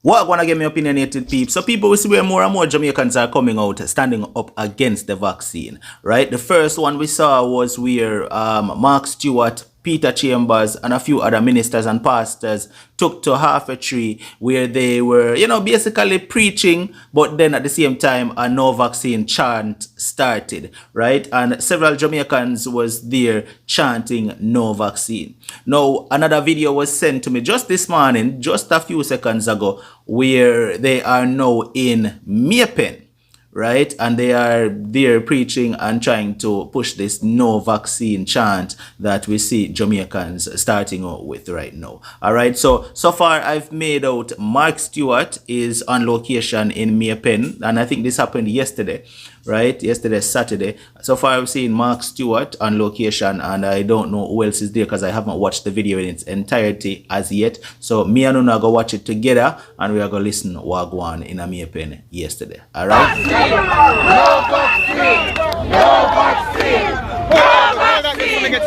What I want to get me opinionated people. So people we see where more and more Jamaicans are coming out standing up against the vaccine, right? The first one we saw was where Mark Stewart, Peter Chambers, and a few other ministers and pastors took to half a tree where they were, basically preaching, but then at the same time a no vaccine chant started, right? And several Jamaicans was there chanting no vaccine. Now, another video was sent to me just this morning, just a few seconds ago, where they are now in Maypen, right? And they are there preaching and trying to push this no vaccine chant that we see Jamaicans starting out with right now. All right. So far I've made out Mark Stewart is on location in Maypen. And I think this happened yesterday, right? Yesterday, Saturday. So far I've seen Mark Stewart on location, and I don't know who else is there because I haven't watched the video in its entirety as yet. So me and Una go watch it together, and we are going to listen to what go on in a Maypen yesterday. All right? No vaccine! No vaccine! No vaccine! No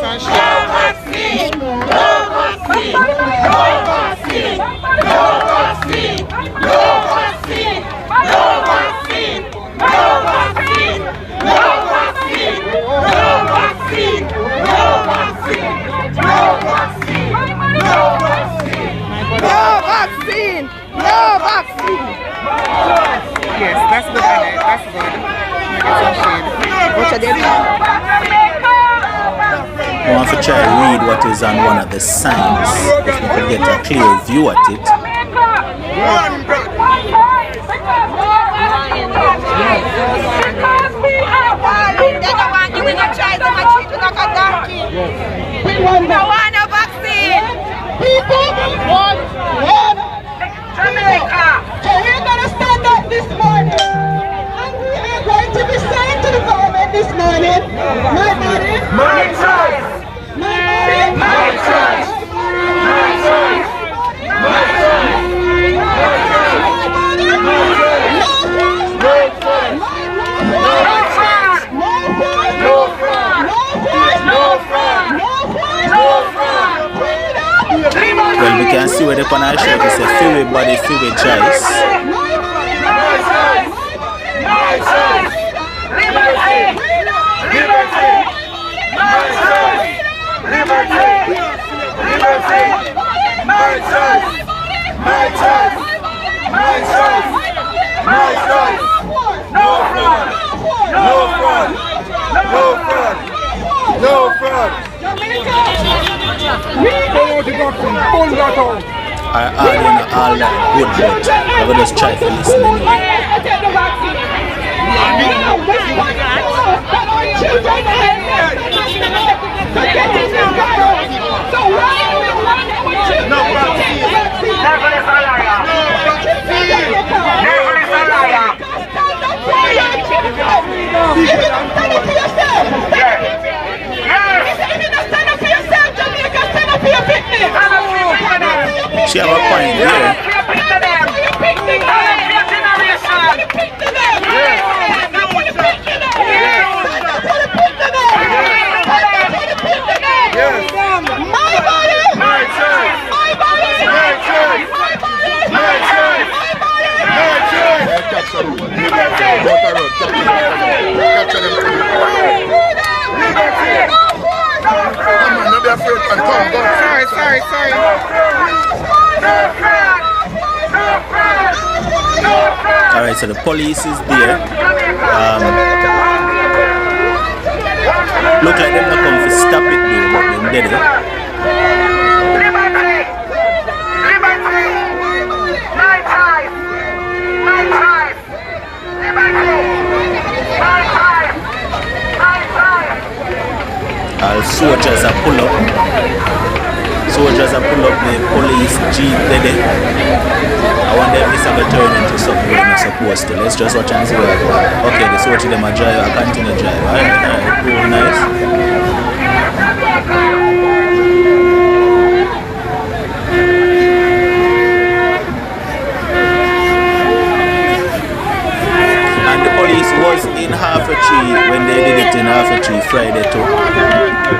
vaccine! No vaccine! No vaccine! No vaccine! No vaccine! No vaccine! No vaccine! No vaccine! No vaccine! No vaccine! No vaccine! No vaccine! No vaccine! No vaccine! Yes, that's good, Annette. That's good. What's your name? I want to try to read what is on one of the signs, if we could get a clear view at it. They don't want you in a child, they might treat you like a donkey. We don't want a vaccine. People want one Jamaica. So we're going to stand up this morning, and we are going to be saying to the government this morning, my body, my choice. My body, my choice. My choice. My choice. My choice. Well, we can see where the corner shirt is a free body, free choice. I add all that good, but I will just try to listen anyway. She have a point there. Sorry. Alright, so the police is there. Look like they're not coming to stop it though, but them did it. All soldiers are pull up. Soldiers are pull up the police jeep there. I wonder if this will turn into something we're not supposed to. Let's just watch and see where I go. Okay, the soldiers them are drive. I continue drive. Alright, cool, nice. And the police was in half a 3, when they did it in half 3 Friday too,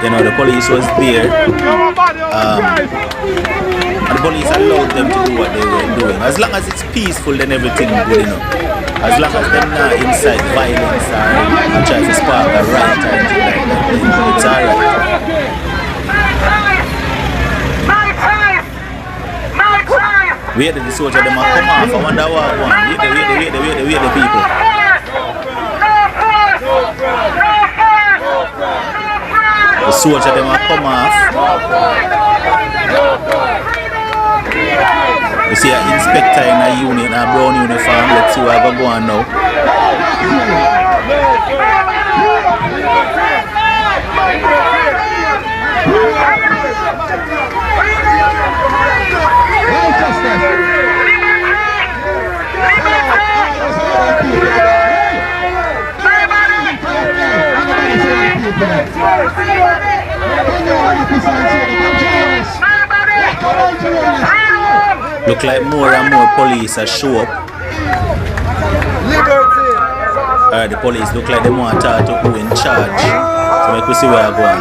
you know, the police was there. And the police allowed them to do what they were doing. As long as it's peaceful, then everything good, you know. As long as they're not incite violence or try to spark a riot or anything like that, then it's alright. Where did the soldier them come off? I wonder what one. Where the people. The soldier them come off. You see an inspector in a unit, a brown uniform. Let's see what go on now. Look like more and more police are show up. The police look like they want to talk to who in charge. So make we see where I go on.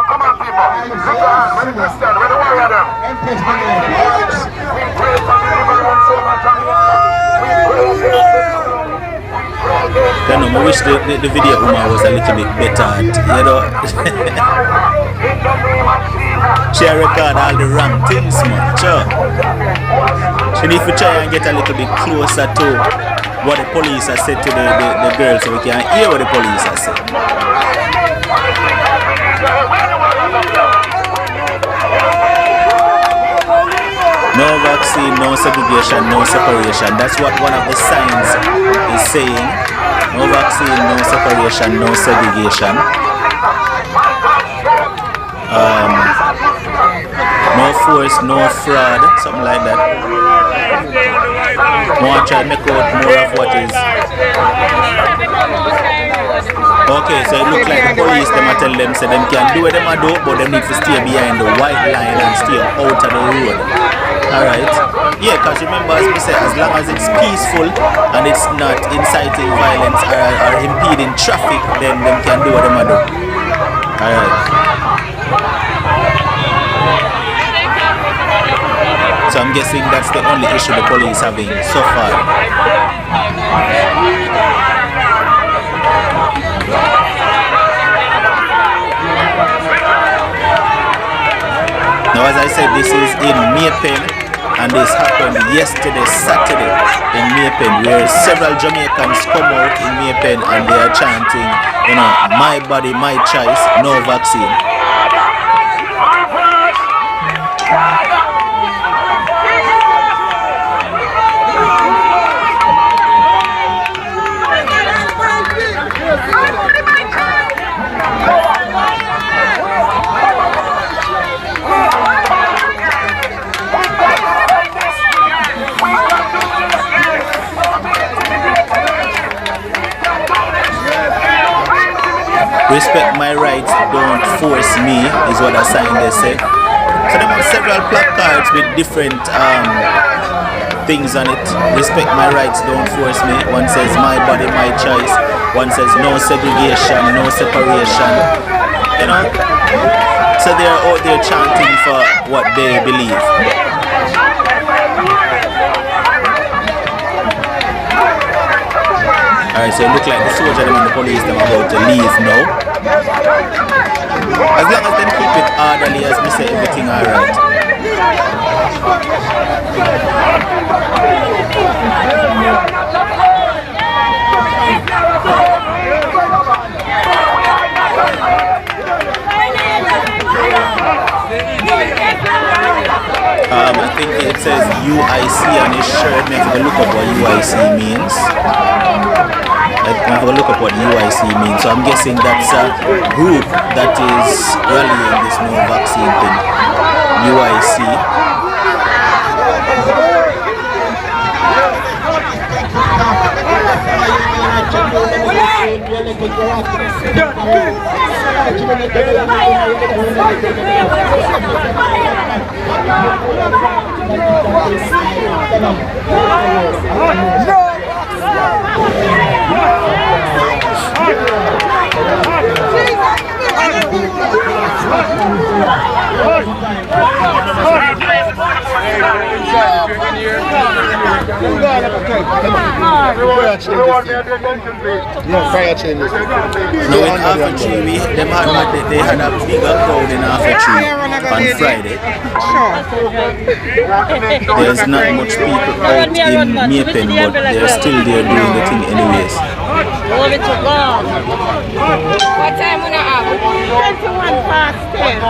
Come on, people. Understand? Where the warrior them? We pray for deliverance over I wish the video was a little bit better at, you know. She record all the wrong things, man. Sure. She need to try and get a little bit closer to what the police have said to the girl, so we can hear what the police have said. No vaccine, no segregation, no separation. That's what one of the signs is saying. No vaccine, no separation, no segregation. No force, no fraud, something like that. More try to make out more of what is. Okay, so it looks like the police them are telling them, say them can do what them do, but they need to stay behind the white line and stay out of the road. Alright. Yeah, because remember, as we say, as long as it's peaceful and it's not inciting violence or impeding traffic, then them can do what them do. Alright. So I'm guessing that's the only issue the police having so far. Now, as I said, this is in Maypen. And this happened yesterday, Saturday, in Maypen, where several Jamaicans come out in Maypen and they are chanting, you know, my body, my choice, no vaccine. Respect my rights, don't force me, is what the sign they say. So there are several placards with different things on it. Respect my rights, don't force me. One says my body, my choice. One says no segregation, no separation. You know? So they are out there chanting for what they believe. Alright, so it looks like the soldier and the police them about to leave now. As long as they keep it orderly, as we say, everything alright. I think it says UIC on his shirt. Maybe have to look up what UIC means. I have to look up what UIC means. So I'm guessing that's a group that is rallying this no vaccine thing. UIC. Now in Alpha Tree, they had a bigger crowd in Alpha Tree on Friday. There's not much people out in Maypen, but they're still there doing the thing anyways. Glory to God. What time we have? 21 past 10.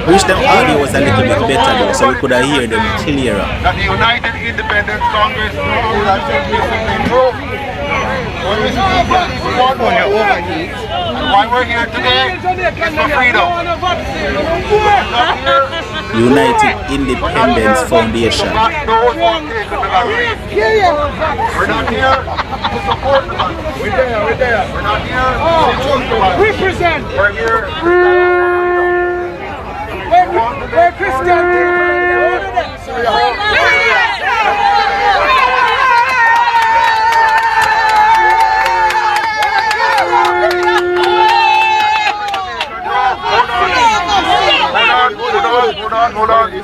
Wish them audio was a little bit better though, so we could have heard them clearer. That the United Independent Congress why we're here today is for freedom. United Independence Foundation. We're not here to support the country. We're there. We're not here to choose the country. Represent. We're here. We're Christian.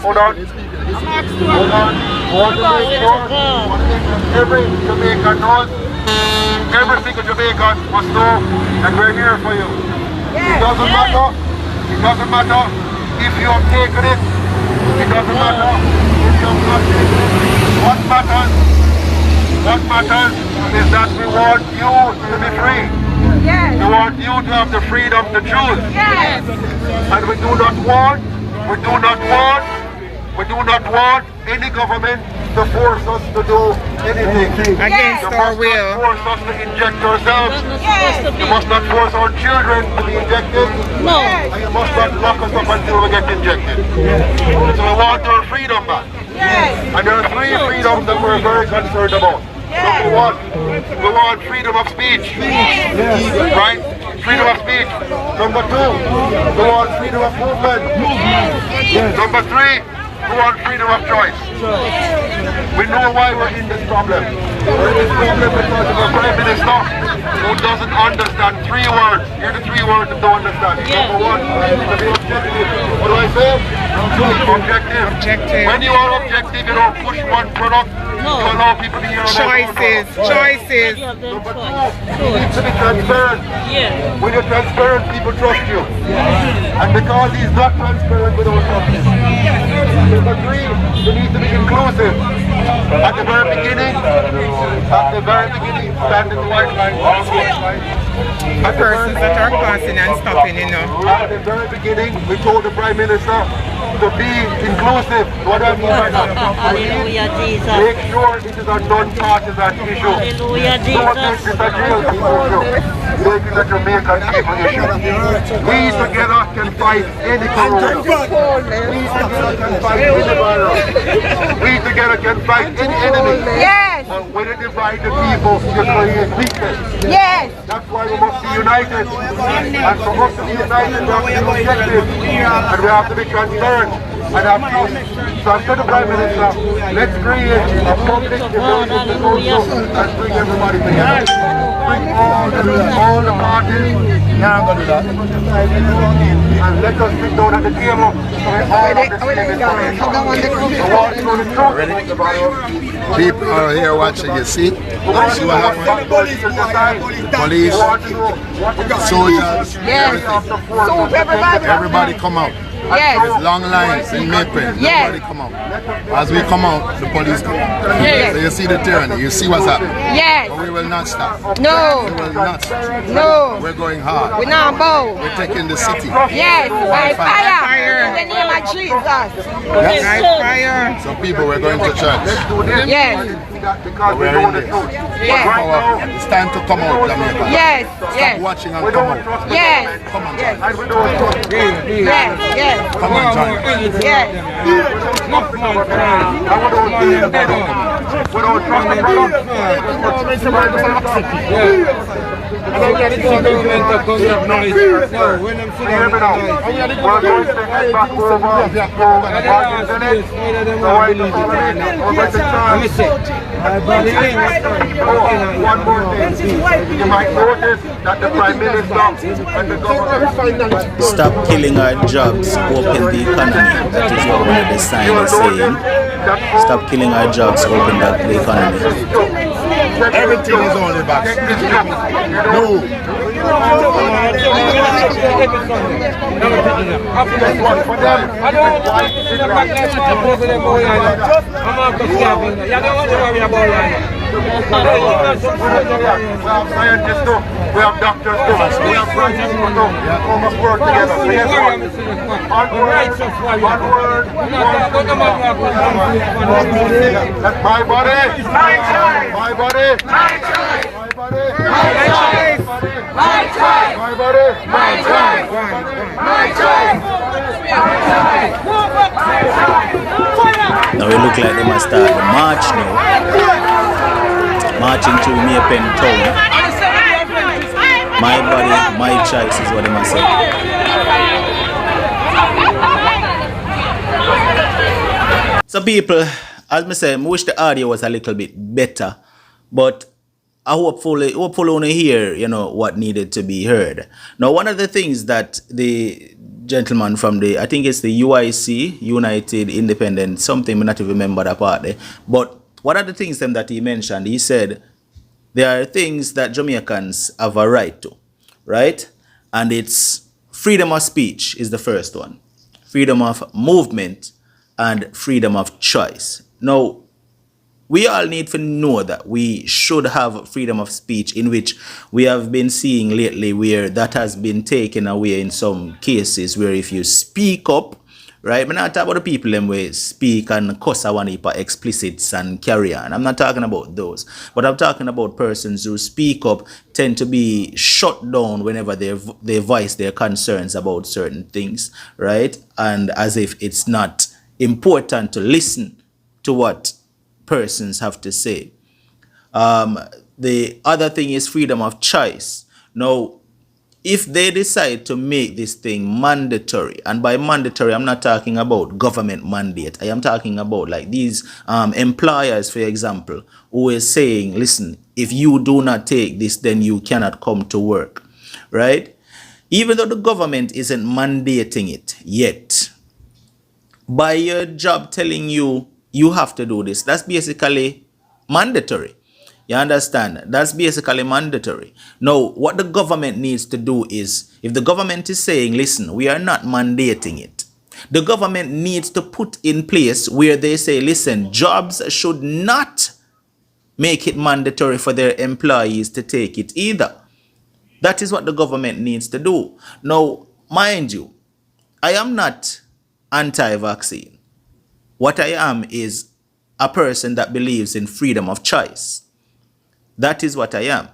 Hold on. Every Jamaican knows, every single Jamaican must know that we're here for you. It doesn't matter if you have taken it. It doesn't matter if you have not taken it. What matters is that we want you to be free. Yes. We want you to have the freedom to choose. Yes. And we do not want any government to force us to do anything. Against our will. Force us to inject ourselves. Yes. You must not force our children to be injected. No. And you must not lock us up until we get injected. So we want our freedom back. Yes. And there are three freedoms that we're very concerned about. Number one, we want freedom of speech. Right? Freedom of speech. Number two, we want freedom of movement. Number three, we want freedom of choice. We know why we're in this problem. We're in this problem because of a Prime Minister who doesn't understand three words. Here are the three words that don't understand. Number one, to be objective. What do I say? Objective. When you are objective, you don't push one product to allow people to hear Choices. Number two, you need to be transparent. When you're transparent, people trust you. And because he's not transparent, we don't trust him. Number three, you need to be inclusive. At the very beginning, stand in the white line. Persons that are passing and stopping, you know. At the very beginning, we told the Prime Minister to be inclusive. What do I mean by that? Hallelujah, Jesus. Make sure it is a non-partisan issue. Hallelujah, Don't make this a real people issue. Make it a Jamaican people issue. We together can fight any corona. We together can fight any virus. We together can fight any enemy. Yes. But when you divide the people, you create weakness. Yes. That's why we must be united. And for us to be united, we have to be objective. And we have to be transparent. And have to, so I said to the Prime Minister, let's create a public emergency council and bring everybody together. Bring all the parties. Yeah, I'm going to do that. And let us sit down at the table. People are here watching, you see? See what happened? Police, soldiers, everybody come out. Yes. There's long lines in Maypen. Yes. Everybody come out. As we come out, the police come out. Yes. So you see the tyranny, you see what's happening. Yes. But we will not stop. No. We will not stop. No. We're going hard. We're not bold. We're taking the city. Yes. By fire. Fire. In the name of Jesus. Yes. Fire. So people, we're going to church. Yes. Because we We're know in the this. truth. Yes. It's time to come out, Jamaica. Yes. Stop Yes. watching and We come don't out. trust the Yes. government. Come on, Yes. And we don't trust the Yes. Yes. Yes. Come on, join. Yes. One more thing. You might notice that the Prime Minister and the government Stop killing our jobs, open the economy. That is what one of the signs is saying. Stop killing our jobs, open up the economy. Everything is only back. No. We have scientists too, we have doctors too, we have scientists too, we must work together. So guess what? One word, that's my body, my choice, my body, my choice, my body, my choice, my choice, my body, my choice, my choice, Now it look like they must start the march now. Marching through Maypen town. My body, my choice is what they must say. So people, as I say, I wish the audio was a little bit better, but I hopefully only hear, what needed to be heard. Now, one of the things that the gentleman from I think it's the UIC, United Independent, something, I not even remember that part there, but one of the things that he mentioned, he said, there are things that Jamaicans have a right to, right? And it's freedom of speech is the first one. Freedom of movement and freedom of choice. Now, we all need to know that we should have freedom of speech, in which we have been seeing lately where that has been taken away in some cases, where if you speak up, right? I'm not talking about the people them way speak and cuss one heap of explicits and carry on. I'm not talking about those. But I'm talking about persons who speak up tend to be shut down whenever they voice their concerns about certain things, right? And as if it's not important to listen to what persons have to say. The other thing is freedom of choice. Now, if they decide to make this thing mandatory, and by mandatory, I'm not talking about government mandate. I am talking about like these employers, for example, who is saying, listen, if you do not take this, then you cannot come to work, right? Even though the government isn't mandating it yet, by your job telling you, you have to do this, that's basically mandatory. You understand? That's basically mandatory. Now, what the government needs to do is, if the government is saying, listen, we are not mandating it, the government needs to put in place where they say, listen, jobs should not make it mandatory for their employees to take it either. That is what the government needs to do. Now, mind you, I am not anti-vaccine. What I am is a person that believes in freedom of choice. That is what I am.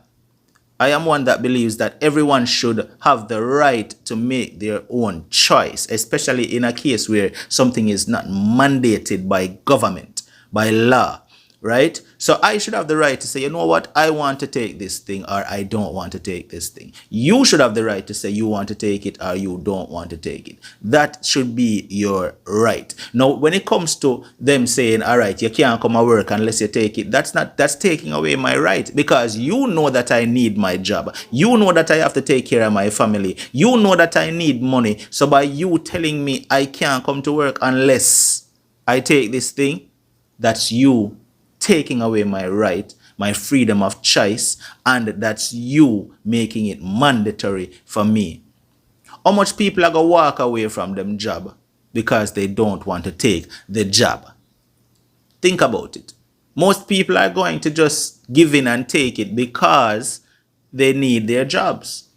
I am one that believes that everyone should have the right to make their own choice, especially in a case where something is not mandated by government, by law, right? So I should have the right to say, you know what, I want to take this thing or I don't want to take this thing. You should have the right to say you want to take it or you don't want to take it. That should be your right. Now, when it comes to them saying, all right, you can't come to work unless you take it, that's taking away my right, because you know that I need my job. You know that I have to take care of my family. You know that I need money. So by you telling me I can't come to work unless I take this thing, that's you taking away my right, my freedom of choice, and that's you making it mandatory for me. How much people are going to walk away from them job because they don't want to take the job? Think about it. Most people are going to just give in and take it because they need their jobs,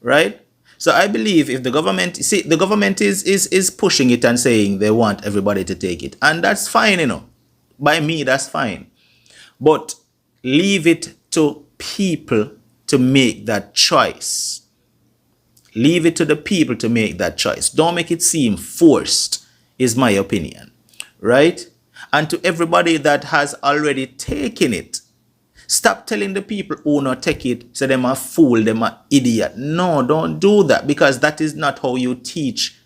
right? So I believe if the government, the government is pushing it and saying they want everybody to take it, and that's fine, By me, that's fine. But leave it to people to make that choice. Leave it to the people to make that choice. Don't make it seem forced, is my opinion, right? And to everybody that has already taken it, stop telling the people who not take it, say them a fool, them a idiot. No, don't do that, because that is not how you teach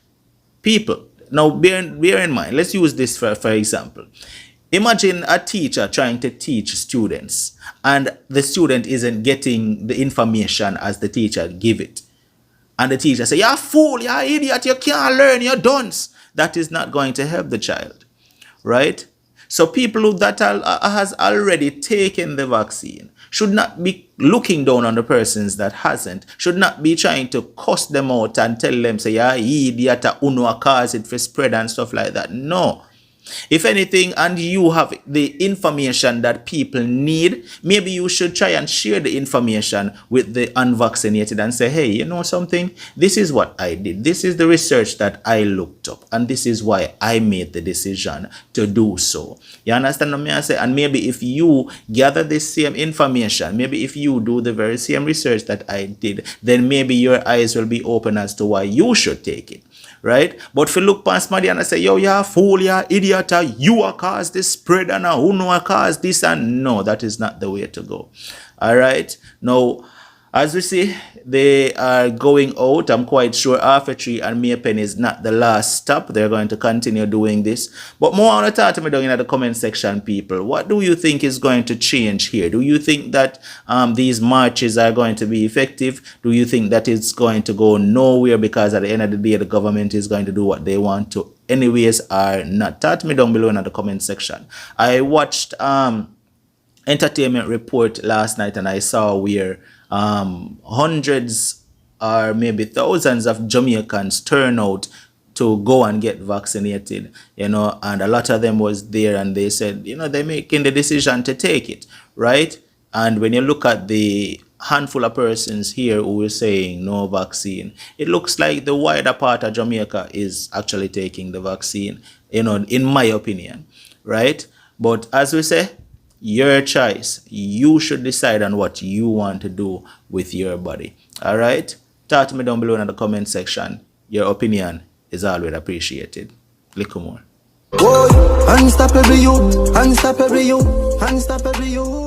people. Now, bear in mind, let's use this for example. Imagine a teacher trying to teach students and the student isn't getting the information as the teacher give it. And the teacher say, you're a fool, you're an idiot, you can't learn, you're dunce. That is not going to help the child, right? So people who has already taken the vaccine should not be looking down on the persons that hasn't, should not be trying to cuss them out and tell them, say, yeah, idiot, uno cause it for spread and stuff like that. No. If anything, and you have the information that people need, maybe you should try and share the information with the unvaccinated and say, hey, you know something? This is what I did. This is the research that I looked up. And this is why I made the decision to do so. You understand what I say? And maybe if you gather this same information, maybe if you do the very same research that I did, then maybe your eyes will be open as to why you should take it. Right? But if you look past somebody and I say, yo, you're a fool, you're an idiot, you are caused this spread and who know cause this, and no, that is not the way to go. All right. Now, as we see, they are going out. I'm quite sure Half Tree and Maypen is not the last stop. They're going to continue doing this. But more on the talk to me down in the comment section, people. What do you think is going to change here? Do you think that these marches are going to be effective? Do you think that it's going to go nowhere because at the end of the day, the government is going to do what they want to anyways or not? Talk to me down below in the comment section. I watched Entertainment Report last night and I saw where hundreds or maybe thousands of Jamaicans turn out to go and get vaccinated, you know, and a lot of them was there and they said, you know, they're making the decision to take it, right? And when you look at the handful of persons here who are saying no vaccine, it looks like the wider part of Jamaica is actually taking the vaccine, you know, in my opinion, right? But as we say, your choice. You should decide on what you want to do with your body. All right? Talk to me down below in the comment section. Your opinion is always appreciated. Little more. Unstoppable you, unstoppable you, unstoppable you.